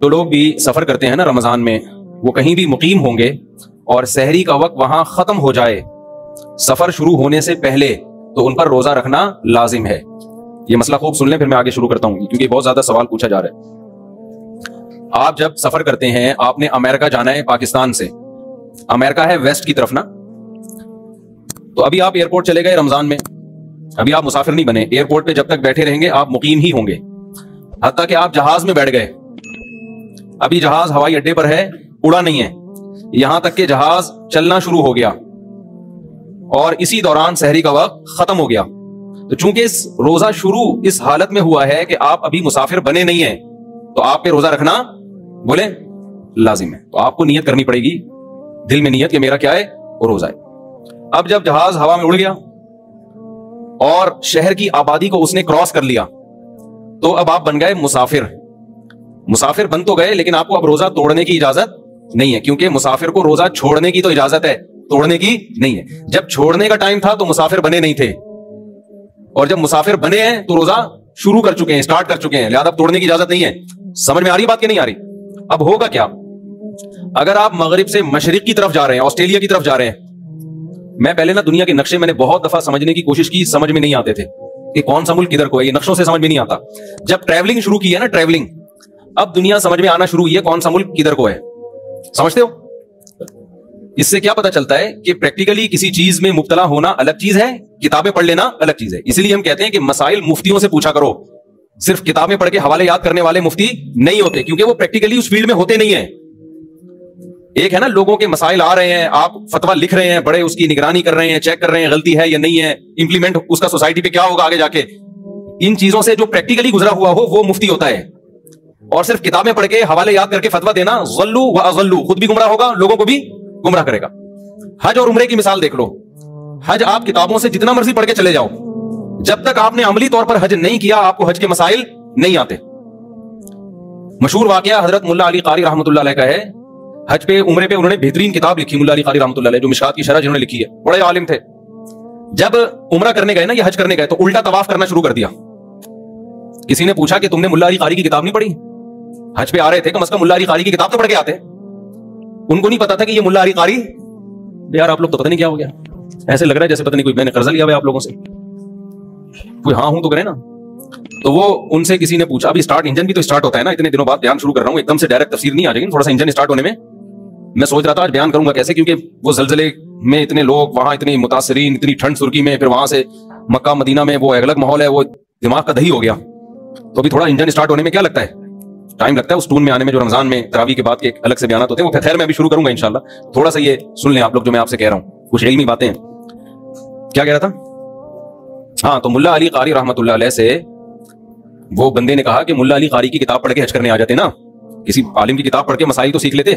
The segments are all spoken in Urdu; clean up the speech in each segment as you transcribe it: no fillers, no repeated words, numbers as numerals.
جو لوگ بھی سفر کرتے ہیں نا رمضان میں، وہ کہیں بھی مقیم ہوں گے اور سحری کا وقت وہاں ختم ہو جائے سفر شروع ہونے سے پہلے، تو ان پر روزہ رکھنا لازم ہے۔ یہ مسئلہ خوب سن لیں، پھر میں آگے شروع کرتا ہوں کیونکہ بہت زیادہ سوال پوچھا جا رہا ہے۔ آپ جب سفر کرتے ہیں، آپ نے امریکہ جانا ہے پاکستان سے، امریکہ ہے ویسٹ کی طرف نا، تو ابھی آپ ایئرپورٹ چلے گئے رمضان میں، ابھی آپ مسافر نہیں بنے، ایئرپورٹ پہ جب تک بیٹھے رہیں گے آپ مقیم ہی ہوں گے، حتیٰ کہ آپ جہاز میں بیٹھ گئے، ابھی جہاز ہوائی اڈے پر ہے، اڑا نہیں ہے، یہاں تک کہ جہاز چلنا شروع ہو گیا اور اسی دوران سحری کا وقت ختم ہو گیا، تو چونکہ اس روزہ شروع اس حالت میں ہوا ہے کہ آپ ابھی مسافر بنے نہیں ہیں، تو آپ پہ روزہ رکھنا بولے لازم ہے۔ تو آپ کو نیت کرنی پڑے گی، دل میں نیت کہ میرا کیا ہے، وہ روزہ ہے۔ اب جب جہاز ہوا میں اڑ گیا اور شہر کی آبادی کو اس نے کراس کر لیا، تو اب آپ بن گئے مسافر۔ مسافر بن تو گئے لیکن آپ کو اب روزہ توڑنے کی اجازت نہیں ہے، کیونکہ مسافر کو روزہ چھوڑنے کی تو اجازت ہے، توڑنے کی نہیں ہے۔ جب چھوڑنے کا ٹائم تھا تو مسافر بنے نہیں تھے، اور جب مسافر بنے ہیں تو روزہ شروع کر چکے ہیں، سٹارٹ کر چکے ہیں، لہذا اب توڑنے کی اجازت نہیں ہے۔ سمجھ میں آ رہی بات کہ نہیں آ رہی؟ اب ہوگا کیا؟ اگر آپ مغرب سے مشرق کی طرف جا رہے ہیں، آسٹریلیا کی طرف جا رہے ہیں، میں پہلے نا دنیا کے نقشے میں نے بہت دفعہ سمجھنے کی کوشش کی، سمجھ میں نہیں آتے تھے کہ کون سا ملک کدھر کو ہے، یہ نقشوں سے سمجھ میں نہیں آتا۔ جب ٹریولنگ شروع کی ہے نا، ٹریولنگ، اب دنیا سمجھ میں آنا شروع ہوئی ہے کون سا ملک کدھر کو ہے، سمجھتے ہو؟ اس سے کیا پتا چلتا ہے کہ پریکٹیکلی کسی چیز میں مبتلا ہونا الگ چیز ہے، کتابیں پڑھ لینا الگ چیز ہے۔ اسی لیے ہم کہتے ہیں کہ مسائل مفتیوں سے پوچھا کرو، صرف کتابیں پڑھ کے حوالے یاد کرنے والے مفتی نہیں ہوتے، کیونکہ وہ پریکٹیکلی اس فیلڈ میں ہوتے نہیں ہیں۔ ایک ہے نا لوگوں کے مسائل آ رہے ہیں، آپ فتویٰ لکھ رہے ہیں، بڑے اس کی نگرانی کر رہے ہیں، چیک کر رہے ہیں غلطی ہے یا نہیں ہے، امپلیمنٹ اس کا سوسائٹی پہ کیا ہوگا آگے جا کے، ان چیزوں سے جو پریکٹیکلی گزرا ہوا ہو وہ مفتی ہوتا ہے۔ اور صرف کتابیں پڑھ کے حوالے یاد کر کے فتویٰ دینا، غلو و اضلو، خود بھی گمراہ ہوگا، لوگوں کو بھی گمراہ کرے گا۔ حج اور عمرے کی مثال دیکھ لو، حج آپ کتابوں سے جتنا مرضی پڑھ کے چلے جاؤ، جب تک آپ نے عملی طور پر حج نہیں کیا آپ کو حج کے مسائل نہیں آتے۔ مشہور واقعہ حضرت ملا علی قاری رحمۃ اللہ علیہ کا ہے، حج پہ عمرے پہ انہوں نے بہترین کتاب لکھی، ملا علی قاری رحمۃ اللہ علیہ، جو مشکات کی شرح جنہوں نے لکھی ہے، بڑے عالم تھے۔ جب عمرہ کرنے گئے نا یا حج کرنے گئے تو الٹا طواف کرنا شروع کر دیا۔ کسی نے پوچھا کہ تم نے ملا علی قاری کی کتاب نہیں پڑھی؟ حج پہ آ رہے تھے، کم از کم ملا علی قاری کی کتاب تو پڑھ کے آتے۔ ان کو نہیں پتا تھا کہ یہ ملا علی قاری، یار آپ لوگ تو پتہ نہیں کیا ہو گیا، ایسے لگ رہا ہے جیسے پتہ نہیں کوئی میں نے قرضہ لیا ہوا ہے آپ لوگوں سے، کوئی ہاں ہوں تو کرے نا۔ تو وہ ان سے کسی نے پوچھا، ابھی سٹارٹ انجن بھی تو سٹارٹ ہوتا ہے نا، اتنے دنوں بعد بیان شروع کر رہا ہوں، ایک دم سے ڈائریکٹ تفسیر نہیں آ جائے گی، تھوڑا سا انجن سٹارٹ ہونے میں میں سوچ رہا تھا آج بیان کروں گا کیسے، کیونکہ وہ زلزلے میں اتنے لوگ وہاں، اتنے متاثرین، اتنی ٹھنڈ سرکی میں، پھر وہاں سے مکہ مدینہ میں وہ الگ ماحول ہے، وہ دماغ کا دہی ہو گیا۔ تو ابھی تھوڑا انجن سٹارٹ ہونے میں کیا لگتا ہے، ٹائم لگتا ہے، اس ٹون میں آنے میں جو رمضان میں تراویح کے بعد کے الگ سے بیانات ہوتے ہیں، وہ خیر میں ابھی شروع کروں گا انشاءاللہ۔ تھوڑا سا یہ سن لیں آپ لوگ جو میں آپ سے کہہ رہا ہوں، کچھ علمی باتیں ہیں۔ کیا کہہ رہا تھا؟ ہاں، تو ملا علی قاری رحمۃ اللہ علیہ سے وہ بندے نے کہا کہ ملا علی قاری کی کتاب پڑھ کے حج کرنے آ جاتے نا، کسی عالم کی کتاب پڑھ کے مسائل تو سیکھ لیتے۔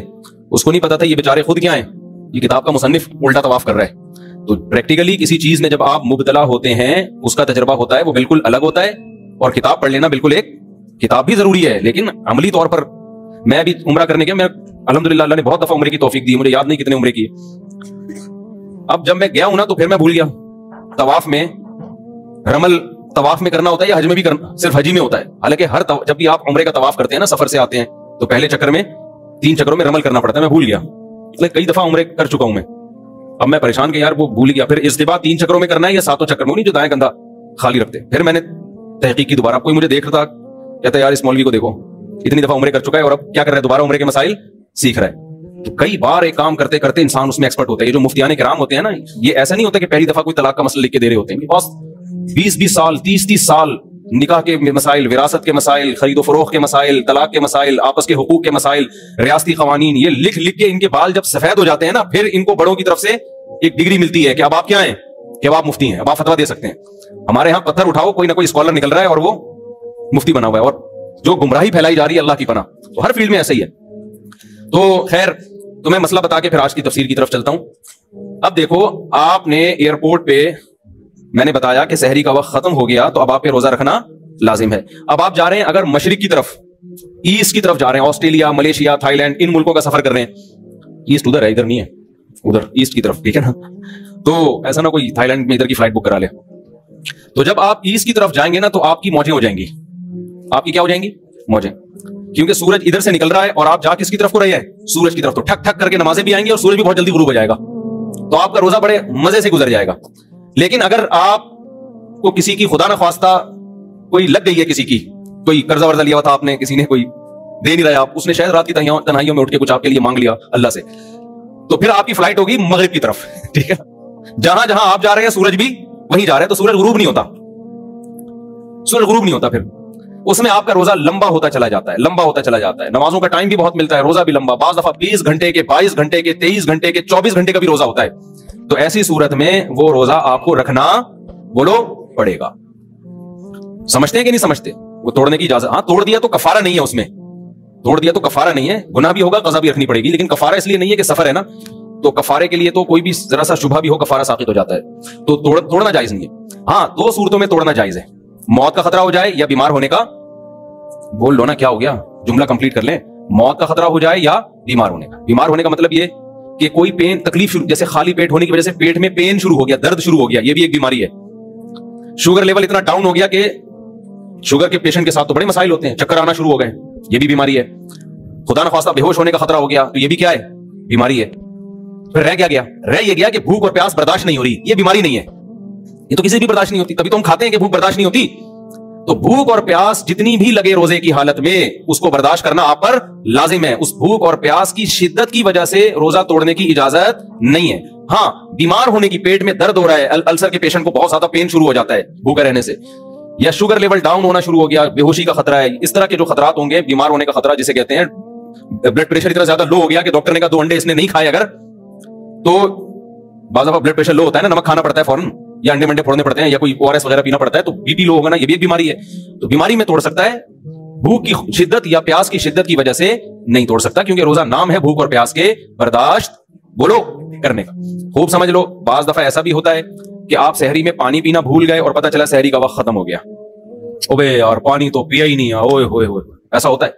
اس کو نہیں پتا تھا یہ بیچارے خود کیا ہیں، یہ کتاب کا مصنف الٹا طواف کر رہا ہے۔ تو پریکٹیکلی کسی چیز میں جب آپ مبتلا ہوتے ہیں، اس کا تجربہ ہوتا ہے، وہ بالکل الگ ہوتا ہے، اور کتاب پڑھ لینا بالکل ایک کتاب بھی ضروری ہے، لیکن عملی طور پر میں ابھی عمرہ کرنے گیا، میں الحمدللہ اللہ نے بہت دفعہ عمرے کی توفیق دی، مجھے یاد نہیں کتنے عمرے کی۔ اب جب میں گیا ہوں نا تو پھر میں بھول گیا، طواف میں رمل طواف میں کرنا ہوتا ہے یا حج میں بھی کرنا، صرف حج میں ہوتا ہے، حالانکہ جب بھی آپ عمرے کا طواف کرتے ہیں نا، سفر سے آتے ہیں تو پہلے چکر میں 3 چکروں میں رمل کرنا پڑتا ہے، میں بھول گیا، کئی دفعہ عمرے کر چکا ہوں میں، اب میں پریشان کہ یار وہ بھول گیا، پھر اس کے بعد 3 چکروں میں کرنا ہے یا 7 چکر میں، نہیں جو دائیں کندھا خالی رکھتے۔ پھر میں نے تحقیق کی دوبارہ، کوئی مجھے دیکھ رہا تھا، کہتا ہے یار اس مولوی کو دیکھو اتنی دفعہ عمرے کر چکا ہے اور اب کیا کر رہا ہے، دوبارہ عمرے کے مسائل سیکھ رہا ہے۔ تو کئی بار ایک کام کرتے کرتے انسان اس میں ایکسپرٹ ہوتا ہے۔ یہ جو مفتیان کرام ہوتے ہیں نا، یہ ایسا نہیں ہوتا کہ پہلی دفعہ کوئی طلاق کا مسئلہ لکھ کے دے رہے ہوتے ہیں، بس 20 سال 30 سال نکاح کے مسائل، وراثت کے مسائل، خرید و فروخت کے مسائل، طلاق کے مسائل، آپس کے حقوق کے مسائل، ریاستی قوانین، یہ لکھ لکھ کے ان کے بال جب سفید ہو جاتے ہیں نا، پھر ان کو بڑوں کی طرف سے ایک ڈگری ملتی ہے کہ اب آپ کیا ہیں، کہ اب آپ مفتی ہیں، اب آپ فتویٰ دے سکتے ہیں۔ ہمارے ہاں پتھر اٹھاؤ کوئی نہ کوئی اسکالر نکل رہا ہے اور وہ مفتی بنا ہوا ہے، اور جو گمراہی پھیلائی جا رہی ہے اللہ کی پناہ، تو ہر فیلڈ میں ایسا ہی ہے۔ تو خیر، تو میں مسئلہ بتا کے پھر آج کی تفسیر کی طرف چلتا ہوں۔ اب دیکھو، آپ نے ایئرپورٹ پہ میں نے بتایا کہ سحری کا وقت ختم ہو گیا تو اب آپ پہ روزہ رکھنا لازم ہے۔ اب آپ جا رہے ہیں اگر مشرق کی طرف، ایسٹ کی طرف جا رہے ہیں، آسٹریلیا، ملیشیا، تھائی لینڈ، ان ملکوں کا سفر کر رہے ہیں، ایسٹ ادھر ہے، ادھر نہیں ہے، ادھر ایسٹ کی طرف، ٹھیک ہے نا، تو ایسا نہ کوئی تھائی لینڈ میں ادھر کی فلائٹ بک کرا لے۔ تو جب آپ ایسٹ کی طرف جائیں گے نا تو آپ کی موجیں ہو جائیں گی، آپ کی کیا ہو جائیں گی، موجیں۔ کیونکہ سورج ادھر سے نکل رہا ہے اور آپ جا کس کی طرف کو رہے ہیں؟ سورج کی طرف. تو ٹھک ٹھک کر کے نمازیں بھی آئیں گی اور سورج بھی بہت جلدی غروب ہو جائے گا, تو آپ کا روزہ بڑے مزے سے گزر جائے گا. لیکن اگر آپ کو کسی کی خدا نہ خواستہ کوئی لگ گئی ہے, کسی کی کوئی قرضہ ورزہ لیا ہوا تھا آپ نے, کسی نے کوئی دے نہیں رہا, اس نے شاید رات کی تنہائیوں میں اٹھ کے کچھ آپ کے لیے مانگ لیا اللہ سے, تو پھر آپ کی فلائٹ ہوگی مغرب کی طرف. ٹھیک ہے, جہاں جہاں آپ جا رہے ہیں سورج بھی وہیں جا رہے ہیں, تو سورج غروب نہیں ہوتا, سورج غروب نہیں ہوتا. پھر اس میں آپ کا روزہ لمبا ہوتا چلا جاتا ہے, لمبا ہوتا چلا جاتا ہے. نمازوں کا ٹائم بھی بہت ملتا ہے, روزہ بھی لمبا, بعض دفعہ 20 گھنٹے کے, 22 گھنٹے کے, 23 گھنٹے کے, 24 گھنٹے کا بھی روزہ ہوتا ہے. تو ایسی صورت میں وہ روزہ آپ کو رکھنا بولو پڑے گا. سمجھتے ہیں کہ نہیں سمجھتے؟ وہ توڑنے کی اجازت, ہاں توڑ دیا تو کفارہ نہیں ہے, اس میں توڑ دیا تو کفارہ نہیں ہے, گناہ بھی ہوگا, قضا بھی رکھنی پڑے گی, لیکن کفارہ اس لیے نہیں ہے کہ سفر ہے نا, تو کفارے کے لیے تو کوئی بھی ذرا سا شبہ بھی ہو کفارہ ساقط ہو جاتا ہے, تو توڑنا جائز نہیں ہے. ہاں 2 صورتوں میں توڑنا جائز ہے, موت کا خطرہ ہو جائے یا بیمار ہونے کا, بول لو نا کیا ہو گیا, جملہ کمپلیٹ کر لیں, موت کا خطرہ ہو جائے یا بیمار ہونے کا. بیمار ہونے کا مطلب یہ کہ کوئی پین تکلیف شروع, جیسے خالی پیٹ ہونے کی وجہ سے پیٹ میں پین شروع ہو گیا, درد شروع ہو گیا, یہ بھی ایک بیماری ہے. شوگر لیول اتنا ڈاؤن ہو گیا کہ شوگر کے پیشنٹ کے ساتھ تو بڑے مسائل ہوتے ہیں, چکر آنا شروع ہو گئے, یہ بھی بیماری ہے. خدا نخواستہ بے ہوش ہونے کا خطرہ ہو گیا, تو یہ بھی کیا ہے؟ بیماری ہے. پھر رہ کیا گیا؟ رہ یہ گیا کہ بھوک اور پیاس برداشت نہیں ہو رہی, یہ بیماری نہیں ہے, یہ تو کسی بھی برداشت نہیں ہوتی. کبھی تو ہم کھاتے ہیں کہ بھوک برداشت نہیں ہوتی, تو بھوک اور پیاس جتنی بھی لگے روزے کی حالت میں اس کو برداشت کرنا آپ پر لازم ہے. اس بھوک اور پیاس کی شدت کی وجہ سے روزہ توڑنے کی اجازت نہیں ہے. ہاں بیمار ہونے کی, پیٹ میں درد ہو رہا ہے, السر کے پیشنٹ کو بہت زیادہ پین شروع ہو جاتا ہے بھوکے رہنے سے, یا شوگر لیول ڈاؤن ہونا شروع ہو گیا, بے ہوشی کا خطرہ ہے, اس طرح کے جو خطرات ہوں گے, بیمار ہونے کا خطرہ جسے کہتے ہیں, بلڈ پریشر اتنا زیادہ لو ہو گیا کہ ڈاکٹر نے کہا 2 انڈے اس نے نہیں کھائے اگر, تو بعض دفعہ بلڈ پریشر لو ہوتا ہے نا, نمک کھانا پڑتا ہے فوراً, یا انڈے منڈے پھوڑنے پڑتے ہیں, یا کوئی ORS وغیرہ پینا پڑتا ہے, تو بی پی لو ہوگا نا, یہ بھی ایک بیماری ہے. تو بیماری میں توڑ سکتا ہے, بھوک کی شدت یا پیاس کی شدت کی وجہ سے نہیں توڑ سکتا, کیونکہ روزہ نام ہے بھوک اور پیاس کے برداشت بولو کرنے کا. خوب سمجھ لو, بعض دفعہ ایسا بھی ہوتا ہے کہ آپ سحری میں پانی پینا بھول گئے اور پتہ چلا سحری کا وقت ختم ہو گیا, اوبے یار پانی تو پیا ہی نہیں, اوئے ہوئے ہوئے, ایسا ہوتا ہے.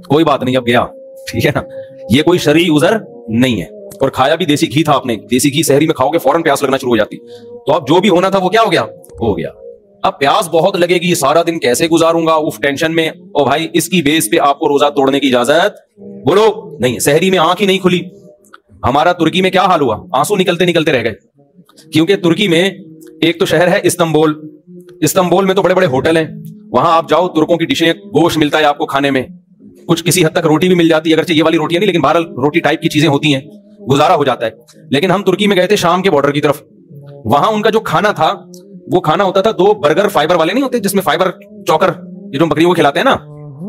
کوئی بات نہیں, اب گیا, ٹھیک ہے نا, یہ کوئی شرعی عذر نہیں ہے. اور کھایا بھی دیسی گھی تھا آپ نے, دیسی گھی سحری میں کھاؤ گے فوراً پیاس لگنا شروع ہو جاتی, تو اب جو بھی ہونا تھا وہ کیا ہو گیا, ہو گیا. اب پیاس بہت لگے گی, سارا دن کیسے گزاروں گا, اف ٹینشن میں, او بھائی اس کی بیس پہ آپ کو روزہ توڑنے کی اجازت بولو نہیں ہے. سحری میں آنکھ ہی نہیں کھلی. ہمارا ترکی میں کیا حال ہوا, آنسو نکلتے نکلتے رہ گئے, کیونکہ ترکی میں ایک تو شہر ہے استنبول, استنبول میں تو بڑے بڑے ہوٹل ہیں, وہاں آپ جاؤ ترکوں کی ڈشیں, گوشت ملتا ہے آپ کو کھانے میں, کچھ کسی حد تک روٹی بھی مل جاتی ہے, اگرچہ یہ والی روٹیاں نہیں, لیکن بہرحال روٹی ٹائپ کی چیزیں ہوتی ہیں, گزارا ہو جاتا ہے. لیکن ہم ترکی میں گئے تھے شام کے بارڈر کی طرف, وہاں ان کا جو کھانا تھا وہ کھانا ہوتا تھا 2 برگر فائبر والے نہیں ہوتے, جس میں فائبر چوکر, یہ جو بکریوں کو کھلاتے ہیں نا,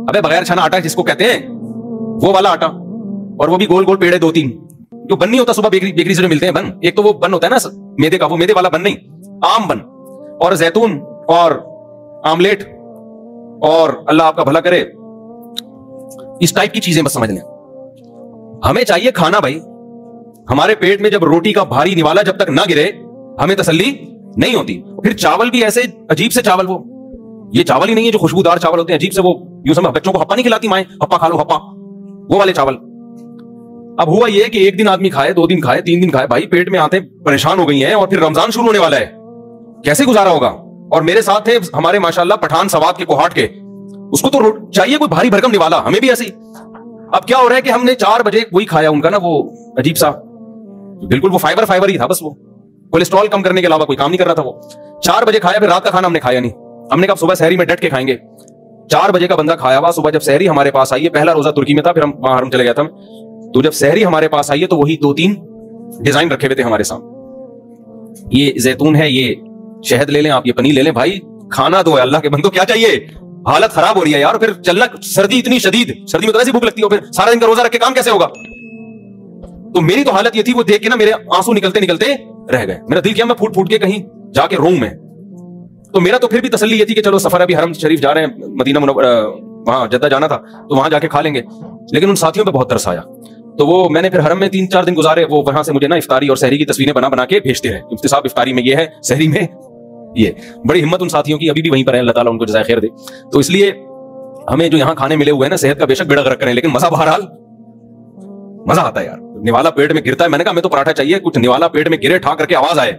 ابے بغیر چھنا آٹا جس کو کہتے ہیں, وہ والا آٹا, اور وہ بھی گول گول پیڑے 2-3, جو بن نہیں ہوتا صبح بیکری سے جو ملتے ہیں بن, ایک تو وہ بن ہوتا ہے نا میدے کا, وہ میدے والا بن نہیں, عام بن, اور زیتون اور آملیٹ, اور اللہ آپ کا بھلا کرے, اس ٹائپ کی چیزیں بس سمجھ لیں. ہمیں چاہیے کھانا بھائی, ہمارے پیٹ میں جب روٹی کا بھاری نوالا جب تک نہ گرے ہمیں تسلی نہیں ہوتی. پھر چاول بھی ایسے عجیب سے چاول, وہ یہ چاول ہی نہیں ہے جو خوشبودار چاول ہوتے ہیں, عجیب سے, وہ یوں سمجھ, بچوں کو ہپا نہیں کھلاتی مائیں, ہپا کھا لو ہپا, وہ والے چاول. اب ہوا یہ کہ 1 دن آدمی کھائے, 2 دن کھائے, 3 دن کھائے, بھائی پیٹ میں آتے پریشان ہو گئی ہیں, اور پھر رمضان شروع ہونے والا ہے, کیسے گزارا ہوگا. اور میرے ساتھ تھے ہمارے ماشاءاللہ پٹھان سوات کے کوہاٹ کے, اس کو تو چاہیے کوئی بھاری بھرکم نوالا, ہمیں بھی ایسے ہی. اب کیا ہو رہا ہے کہ ہم نے 4 بجے وہی کھایا ان کا نا, وہ عجیب سا, بالکل وہ فائبر ہی تھا, بس وہ کولیسٹرول کم کرنے کے علاوہ کوئی کام نہیں کر رہا تھا. وہ 4 بجے کھایا, پھر رات کا کھانا ہم نے کھایا نہیں, ہم نے کہا صبح سحری میں ڈٹ کے کھائیں گے. 4 بجے کا بندہ کھایا ہوا, صبح جب سحری ہمارے پاس آئی ہے, پہلا روزہ ترکی میں تھا, پھر ہم وہاں حرم چلے گیا تھا, تو جب سحری ہمارے پاس آئی ہے تو وہی 2-3 ڈیزائن رکھے ہوئے تھے ہمارے سامنے, یہ زیتون ہے, یہ شہد لے لیں آپ, یہ پنیر لے لیں, بھائی کھانا دو ہے, اللہ کے بندو کیا چاہیے, حالت خراب ہو رہی ہے یار. پھر چلنا, سردی اتنی شدید, سردی میں تو ایسی بھوک لگتی ہے, پھر سارا دن کا روزہ رکھ کے کام کیسے ہوگا. تو میری تو حالت یہ تھی, وہ دیکھ کے نا میرے آنسو نکلتے نکلتے رہ گئے. میرا دل کیا میں پھوٹ پھوٹ کے کہیں جا کے روم میں, تو میرا تو پھر بھی تسلی یہ تھی کہ چلو سفر, ابھی حرم شریف جا رہے ہیں, مدینہ منورہ, وہاں جدہ جانا تھا, تو وہاں جا کے کھا لیں گے. لیکن ان ساتھیوں پہ بہت ترس آیا, تو وہ میں نے پھر حرم میں 3-4 دن گزارے, وہ وہاں سے مجھے نا افطاری اور سحری کی تصویریں بنا کے بھیجتے رہے, مفتی صاحب افطاری میں یہ ہے, سحری میں یہ. بڑی ہمت ان ساتھیوں کی, ابھی بھی وہیں پر ہیں, اللہ تعالیٰ ان کو جزائے خیر دے. تو اس لیے ہمیں جو یہاں کھانے ملے ہوئے ہیں نا, صحت کا بے شک بیڑا غرق کریں, لیکن مزہ بہرحال مزہ آتا ہے یار. نوالا پیٹ میں گرتا ہے, میں نے کہا ہمیں تو پراٹھا چاہیے, کچھ نوالا پیٹ میں گرے, ٹھا کر کے آواز آئے.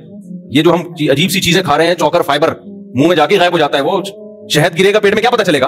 یہ جو ہم عجیب سی چیزیں کھا رہے ہیں, چوکر فائبر منہ میں جا کے غائب ہو جاتا ہے, وہ شہد گرے گا پیٹ میں کیا پتا چلے گا,